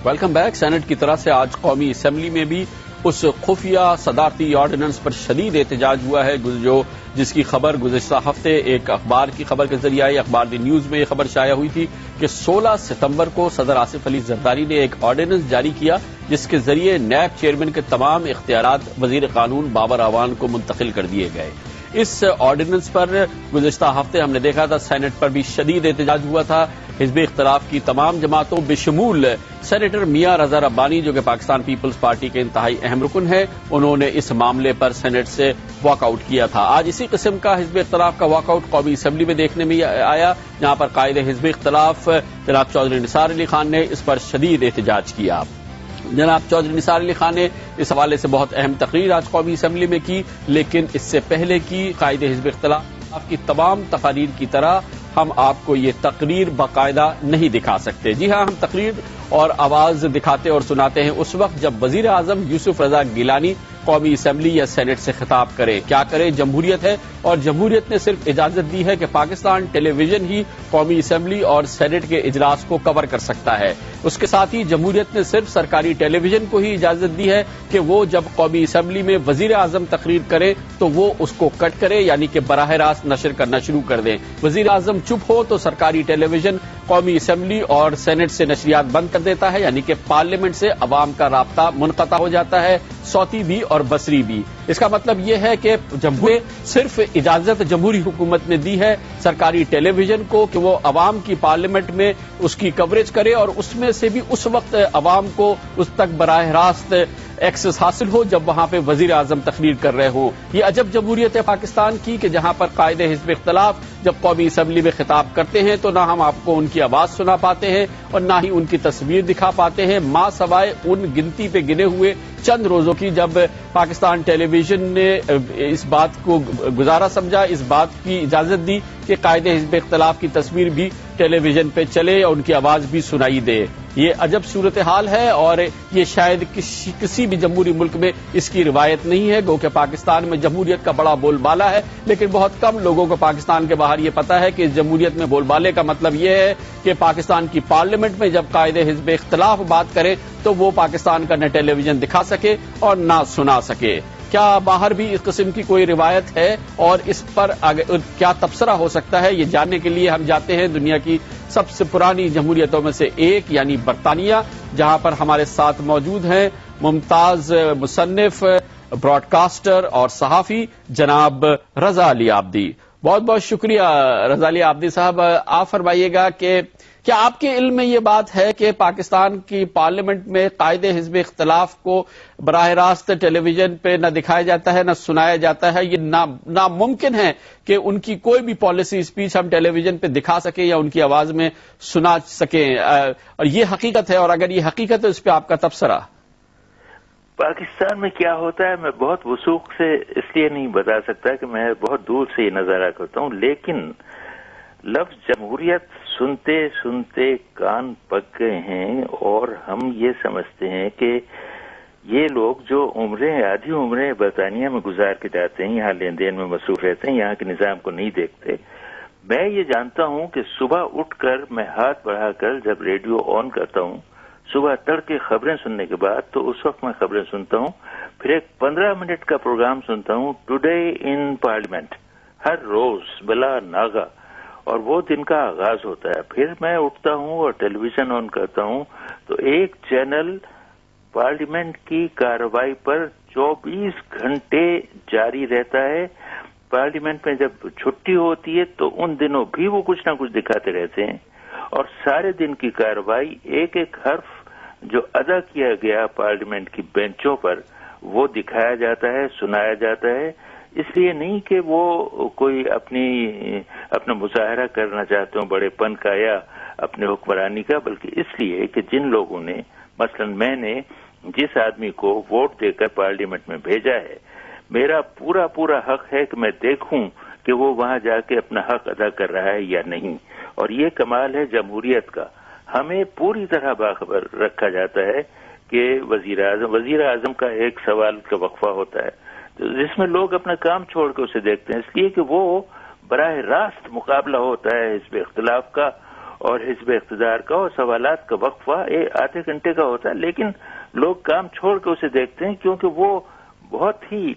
Welcome back. Saint کی طرف سے آج قومی اسمبلی میں بھی اس خفیہ صدارتی آرڈیننس پر شدید احتجاج ہوا ہے جس کی خبر گزشتہ ہفتے ایک اخبار کی خبر کے ذریعے آئی۔ اخبار دی نیوز میں یہ خبر شائع ہوئی تھی کہ 16 ستمبر کو صدر آصف علی زرداری نے ایک آرڈیننس جاری کیا جس کے ذریعے نیب چیئرمین کے تمام اختیارات وزیر قانون بابر اعوان کو منتقل کر دیے گئے۔ اس آرڈیننس پر گزشتہ ہفتے ہم نے دیکھا تھا سینٹ پر بھی شدید احتجاج ہوا تھا۔ حزب اختلاف کی تمام جماعتوں بشمول سینیٹر میاں رضا ربانی جو کہ پاکستان پیپلز پارٹی کے انتہائی اہم رکن ہیں، انہوں نے اس معاملے پر سینٹ سے واک آؤٹ کیا تھا۔ آج اسی قسم کا حزب اختلاف کا واک آؤٹ قومی اسمبلی میں دیکھنے میں آیا، جہاں پر قائد حزب اختلاف جناب چودھری نثار علی خان نے اس پر شدید احتجاج کیا۔ جناب چودھری نثار علی خان نے اس حوالے سے بہت اہم تقریر آج قومی اسمبلی میں کی، لیکن اس سے پہلے کی قائد حزب اختلاف کی تمام تقاریر کی طرح ہم آپ کو یہ تقریر باقاعدہ نہیں دکھا سکتے۔ جی ہاں، ہم تقریر اور آواز دکھاتے اور سناتے ہیں اس وقت جب وزیر اعظم یوسف رضا گیلانی قومی اسمبلی یا سینٹ سے خطاب کرے۔ کیا کرے؟ جمہوریت ہے اور جمہوریت نے صرف اجازت دی ہے کہ پاکستان ٹیلی ویژن ہی قومی اسمبلی اور سینٹ کے اجلاس کو کور کر سکتا ہے۔ اس کے ساتھ ہی جمہوریت نے صرف سرکاری ٹیلی ویژن کو ہی اجازت دی ہے کہ وہ جب قومی اسمبلی میں وزیر اعظم تقریر کرے تو وہ اس کو کٹ کرے، یعنی کہ براہ راست نشر کرنا شروع کر دیں۔ وزیر اعظم چپ ہو تو سرکاری ٹیلی ویژن قومی اسمبلی اور سینٹ سے نشریات بند کر دیتا ہے، یعنی کہ پارلیمنٹ سے عوام کا رابطہ منقطع ہو جاتا ہے، صوتی بھی اور بصری بھی۔ اس کا مطلب یہ ہے کہ جمہوریت صرف اجازت جمہوری حکومت نے دی ہے سرکاری ٹیلی ویژن کو کہ وہ عوام کی پارلیمنٹ میں اس کی کوریج کرے اور اس میں سے بھی اس وقت عوام کو اس تک براہ راست ایکسس حاصل ہو جب وہاں پہ وزیر اعظم تقریر کر رہے ہوں۔ یہ عجب جمہوریت ہے پاکستان کی کہ جہاں پر قائد حزب اختلاف جب قومی اسمبلی میں خطاب کرتے ہیں تو نہ ہم آپ کو ان کی آواز سنا پاتے ہیں اور نہ ہی ان کی تصویر دکھا پاتے ہیں، ماں سوائے ان گنتی پہ گنے ہوئے چند روزوں کی جب پاکستان ٹیلی ویژن نے اس بات کو گزارا سمجھا، اس بات کی اجازت دی کہ قائد حزب اختلاف کی تصویر بھی ٹیلی ویژن پہ چلے اور ان کی آواز بھی سنائی دے۔ یہ عجب صورتحال ہے اور یہ شاید کسی بھی جمہوری ملک میں اس کی روایت نہیں ہے۔ گو کہ پاکستان میں جمہوریت کا بڑا بول بالا ہے، لیکن بہت کم لوگوں کو پاکستان کے باہر یہ پتا ہے کہ اس جمہوریت میں بول بالے کا مطلب یہ ہے کہ پاکستان کی پارلیمنٹ میں جب قائد حزب اختلاف بات کرے تو وہ پاکستان کا نہ ٹیلی ویژن دکھا سکے اور نہ سنا سکے۔ کیا باہر بھی اس قسم کی کوئی روایت ہے اور اس پر کیا تبصرہ ہو سکتا ہے؟ یہ جاننے کے لیے ہم جاتے ہیں دنیا کی سب سے پرانی جمہوریتوں میں سے ایک یعنی برطانیہ، جہاں پر ہمارے ساتھ موجود ہیں ممتاز مصنف، براڈ کاسٹر اور صحافی جناب رضا علی عابدی۔ بہت بہت شکریہ رضا علی عابدی صاحب۔ آپ فرمائیے گا کہ کیا آپ کے علم میں یہ بات ہے کہ پاکستان کی پارلیمنٹ میں قائد حزب اختلاف کو براہ راست ٹیلی ویژن پہ نہ دکھایا جاتا ہے نہ سنایا جاتا ہے؟ یہ ناممکن ہے کہ ان کی کوئی بھی پالیسی اسپیچ ہم ٹیلی ویژن پہ دکھا سکیں یا ان کی آواز میں سنا سکیں، اور یہ حقیقت ہے، اور اگر یہ حقیقت ہے اس پہ آپ کا تبصرہ؟ پاکستان میں کیا ہوتا ہے میں بہت وثوق سے اس لیے نہیں بتا سکتا کہ میں بہت دور سے یہ نظارہ کرتا ہوں، لیکن لفظ جمہوریت سنتے سنتے کان پک گئے ہیں اور ہم یہ سمجھتے ہیں کہ یہ لوگ جو آدھی عمریں برطانیہ میں گزار کے جاتے ہیں، یہاں لین دین میں مصروف رہتے ہیں، یہاں کے نظام کو نہیں دیکھتے۔ میں یہ جانتا ہوں کہ صبح اٹھ کر میں ہاتھ بڑھا کر جب ریڈیو آن کرتا ہوں صبح تڑکے خبریں سننے کے بعد، تو اس وقت میں خبریں سنتا ہوں، پھر ایک 15 منٹ کا پروگرام سنتا ہوں ٹوڈے ان پارلیمنٹ، ہر روز بلا ناغہ، اور وہ دن کا آغاز ہوتا ہے۔ پھر میں اٹھتا ہوں اور ٹیلی ویژن آن کرتا ہوں تو ایک چینل پارلیمنٹ کی کارروائی پر 24 گھنٹے جاری رہتا ہے۔ پارلیمنٹ میں جب چھٹی ہوتی ہے تو ان دنوں بھی وہ کچھ نہ کچھ دکھاتے رہتے ہیں، اور سارے دن کی کارروائی ایک ایک حرف جو ادا کیا گیا پارلیمنٹ کی بینچوں پر وہ دکھایا جاتا ہے، سنایا جاتا ہے۔ اس لیے نہیں کہ وہ کوئی اپنا مظاہرہ کرنا چاہتے ہوں بڑے پن کا یا اپنے حکمرانی کا، بلکہ اس لیے کہ جن لوگوں نے، مثلا میں نے جس آدمی کو ووٹ دے کر پارلیمنٹ میں بھیجا ہے، میرا پورا حق ہے کہ میں دیکھوں کہ وہ وہاں جا کے اپنا حق ادا کر رہا ہے یا نہیں، اور یہ کمال ہے جمہوریت کا۔ ہمیں پوری طرح باخبر رکھا جاتا ہے کہ وزیر اعظم کا ایک سوال کا وقفہ ہوتا ہے جس میں لوگ اپنا کام چھوڑ کے اسے دیکھتے ہیں، اس لیے کہ وہ براہ راست مقابلہ ہوتا ہے حزب اختلاف کا، اور حزب اقتدار کا اور سوالات کا وقفہ آدھے گھنٹے کا ہوتا ہے، لیکن لوگ کام چھوڑ کے اسے دیکھتے ہیں کیونکہ وہ بہت ہی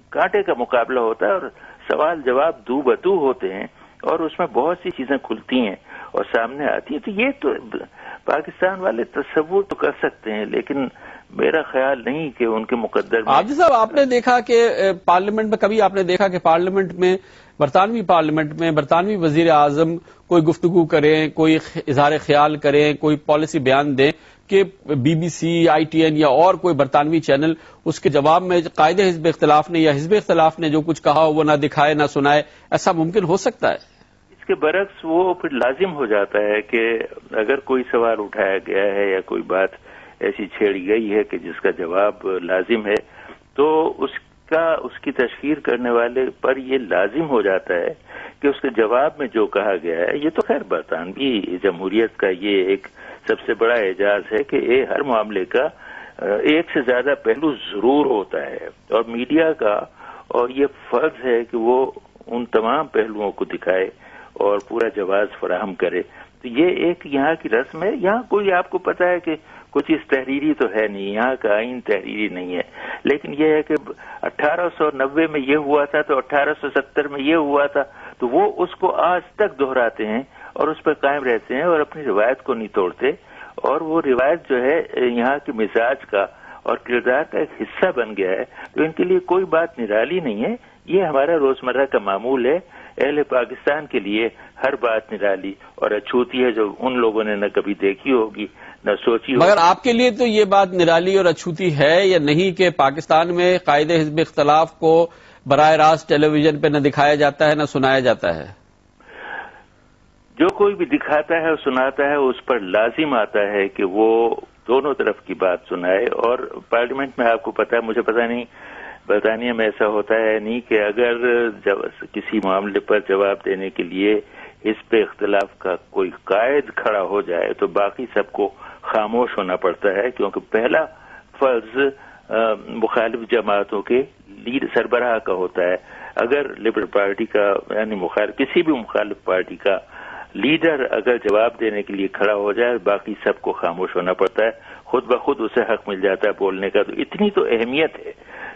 کانٹے کا مقابلہ ہوتا ہے اور سوال جواب دو بدو ہوتے ہیں اور اس میں بہت سی چیزیں کھلتی ہیں اور سامنے آتی ہیں. تو یہ تو پاکستان والے تصور تو کر سکتے ہیں، لیکن میرا خیال نہیں کہ ان کے مقدر میں. عابدی صاحب، آپ نے دیکھا کہ پارلیمنٹ میں کبھی آپ نے دیکھا کہ پارلیمنٹ میں برطانوی وزیر اعظم کوئی گفتگو کریں، کوئی اظہار خیال کریں، کوئی پالیسی بیان دیں کہ B B C, I T N یا اور کوئی برطانوی چینل اس کے جواب میں قائد حزب اختلاف نے یا حزب اختلاف نے جو کچھ کہا وہ نہ دکھائے نہ سنائے؟ ایسا ممکن ہو سکتا ہے؟ اس کے برعکس وہ پھر لازم ہو جاتا ہے کہ اگر کوئی سوال اٹھایا گیا ہے یا کوئی بات ایسی چھیڑی گئی ہے کہ جس کا جواب لازم ہے، تو اس کی تشہیر کرنے والے پر یہ لازم ہو جاتا ہے کہ اس کے جواب میں جو کہا گیا ہے. یہ تو خیر برطانوی جمہوریت کا یہ ایک سب سے بڑا اعزاز ہے کہ ہر معاملے کا ایک سے زیادہ پہلو ضرور ہوتا ہے اور میڈیا کا اور یہ فرض ہے کہ وہ ان تمام پہلوؤں کو دکھائے اور پورا جواز فراہم کرے. تو یہ ایک یہاں کی رسم ہے. یہاں کوئی آپ کو پتا ہے کہ کچھ چیز تحریری تو ہے نہیں، یہاں کا آئین تحریری نہیں ہے، لیکن یہ ہے کہ 1890 میں یہ ہوا تھا تو 1870 میں یہ ہوا تھا، تو وہ اس کو آج تک دہراتے ہیں اور اس پر قائم رہتے ہیں اور اپنی روایت کو نہیں توڑتے. اور وہ روایت جو ہے یہاں کے مزاج کا اور کردار کا ایک حصہ بن گیا ہے. تو ان کے لیے کوئی بات نرالی نہیں ہے، یہ ہمارا روزمرہ کا معمول ہے. اہل پاکستان کے لیے ہر بات نرالی اور اچھوتی ہے جو ان لوگوں نے نہ کبھی دیکھی ہوگی نہ سوچی ہوگی. مگر آپ کے لیے تو یہ بات نرالی اور اچھوتی ہے یا نہیں کہ پاکستان میں قائد حزب اختلاف کو براہ راست ٹیلی ویژن پہ نہ دکھایا جاتا ہے نہ سنایا جاتا ہے؟ جو کوئی بھی دکھاتا ہے اور سناتا ہے اس پر لازم آتا ہے کہ وہ دونوں طرف کی بات سنائے. اور پارلیمنٹ میں آپ کو پتا ہے، مجھے پتا نہیں برطانیہ میں ایسا ہوتا ہے نہیں، کہ اگر کسی معاملے پر جواب دینے کے لیے حزب اختلاف کا کوئی قائد کھڑا ہو جائے تو باقی سب کو خاموش ہونا پڑتا ہے، کیونکہ پہلا فرض مخالف جماعتوں کے سربراہ کا ہوتا ہے. اگر لبرل پارٹی کا یعنی کسی بھی مخالف پارٹی کا لیڈر اگر جواب دینے کے لیے کھڑا ہو جائے باقی سب کو خاموش ہونا پڑتا ہے، خود بخود اسے حق مل جاتا ہے بولنے کا. تو اتنی تو اہمیت ہے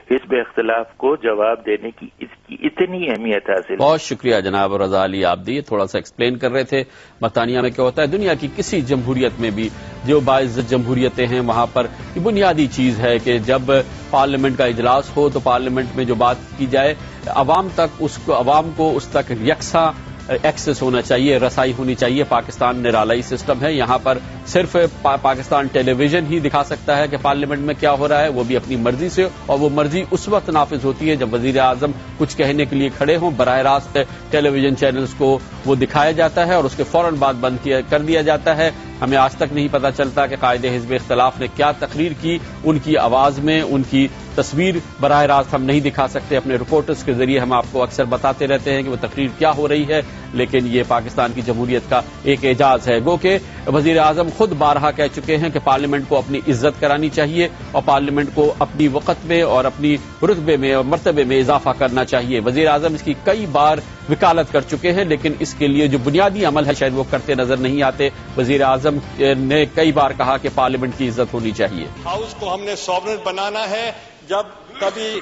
حزب اختلاف کو جواب دینے کی، اس کی اتنی اہمیت حاصل. بہت شکریہ جناب رضا علی عابدی، تھوڑا سا ایکسپلین کر رہے تھے برطانیہ میں کیا ہوتا ہے. دنیا کی کسی جمہوریت میں بھی جو باعزت جمہوریتیں ہیں وہاں پر یہ بنیادی چیز ہے کہ جب پارلیمنٹ کا اجلاس ہو تو پارلیمنٹ میں جو بات کی جائے عوام کو اس تک یکساں ایکسس ہونا چاہیے، رسائی ہونی چاہیے. پاکستان نرالائی سسٹم ہے، یہاں پر صرف پاکستان ٹیلی ویژن ہی دکھا سکتا ہے کہ پارلیمنٹ میں کیا ہو رہا ہے، وہ بھی اپنی مرضی سے، اور وہ مرضی اس وقت نافذ ہوتی ہے جب وزیر اعظم کچھ کہنے کے لیے کھڑے ہوں. براہ راست ٹیلی ویژن چینلز کو وہ دکھایا جاتا ہے اور اس کے فوراً بعد بند کر دیا جاتا ہے. ہمیں آج تک نہیں پتا چلتا کہ قائد حزب اختلاف نے کیا تقریر کی، ان کی آواز میں ان کی تصویر براہ راست ہم نہیں دکھا سکتے. اپنے رپورٹرز کے ذریعے ہم آپ کو اکثر بتاتے رہتے ہیں کہ وہ تقریر کیا ہو رہی ہے، لیکن یہ پاکستان کی جمہوریت کا ایک اعزاز ہے. گو کہ وزیر اعظم خود بارہا کہہ چکے ہیں کہ پارلیمنٹ کو اپنی عزت کرانی چاہیے اور پارلیمنٹ کو اپنی وقت میں اور اپنی رتبے میں اور مرتبے میں اضافہ کرنا چاہیے. وزیر اعظم اس کی کئی بار وکالت کر چکے ہیں، لیکن اس کے لیے جو بنیادی عمل ہے شاید وہ کرتے نظر نہیں آتے. وزیر اعظم نے کئی بار کہا کہ پارلیمنٹ کی عزت ہونی چاہیے. ہاؤس کو ہم نے سوورن بنانا ہے. جب کبھی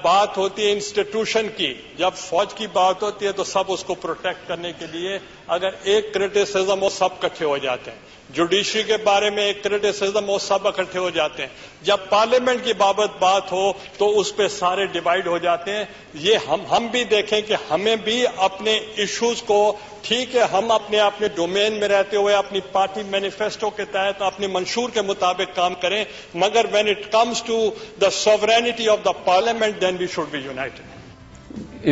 بات ہوتی ہے انسٹیٹیوشن کی، جب فوج کی بات ہوتی ہے تو سب اس کو پروٹیکٹ کرنے کے لیے اگر ایک کرٹیسزم ہو سب اکٹھے ہو جاتے ہیں. جوڈیشری کے بارے میں ایک کرٹیسزم ہو سب اکٹھے ہو جاتے ہیں. جب پارلیمنٹ کی بات ہو تو اس پہ سارے ڈیوائیڈ ہو جاتے ہیں. یہ ہم بھی دیکھیں کہ ہمیں بھی اپنے ایشوز کو، ٹھیک ہے ہم اپنے ڈومین میں رہتے ہوئے اپنی پارٹی مینیفیسٹو کے تحت اپنے منشور کے مطابق کام کریں، مگر when it comes to the sovereignty of the parliament then we should be united.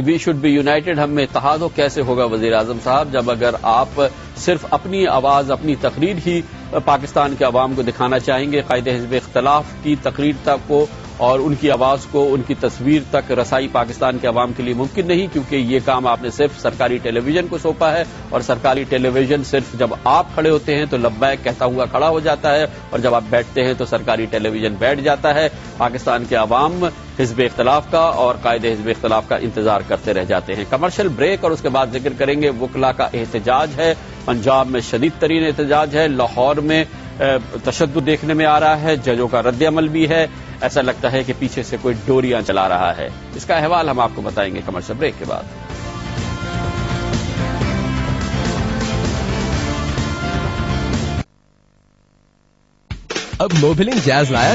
We should be united. ہم میں اتحاد ہو کیسے ہوگا وزیر اعظم صاحب جب اگر آپ صرف اپنی آواز اپنی تقریر ہی پاکستان کے عوام کو دکھانا چاہیں گے. قائد حزب اختلاف کی تقریر تک کو اور ان کی آواز کو، ان کی تصویر تک رسائی پاکستان کے عوام کے لیے ممکن نہیں، کیونکہ یہ کام آپ نے صرف سرکاری ٹیلی ویژن کو سونپا ہے اور سرکاری ٹیلی ویژن صرف جب آپ کھڑے ہوتے ہیں تو لبیک کہتا ہوا کھڑا ہو جاتا ہے اور جب آپ بیٹھتے ہیں تو سرکاری ٹیلی ویژن بیٹھ جاتا ہے. پاکستان کے عوام حزب اختلاف کا اور قائد حزب اختلاف کا انتظار کرتے رہ جاتے ہیں. کمرشل بریک اور اس کے بعد ذکر کریں گے وکلا کا احتجاج ہے پنجاب میں شدید ترین احتجاج ہے، لاہور میں تشدد دیکھنے میں آ رہا ہے، ججوں کا رد عمل بھی ہے، ایسا لگتا ہے کہ پیچھے سے کوئی ڈوریاں چلا رہا ہے۔ اس کا احوال ہم آپ کو بتائیں گے کمرشل بریک کے بعد۔ اب موبلنگ جاز لایا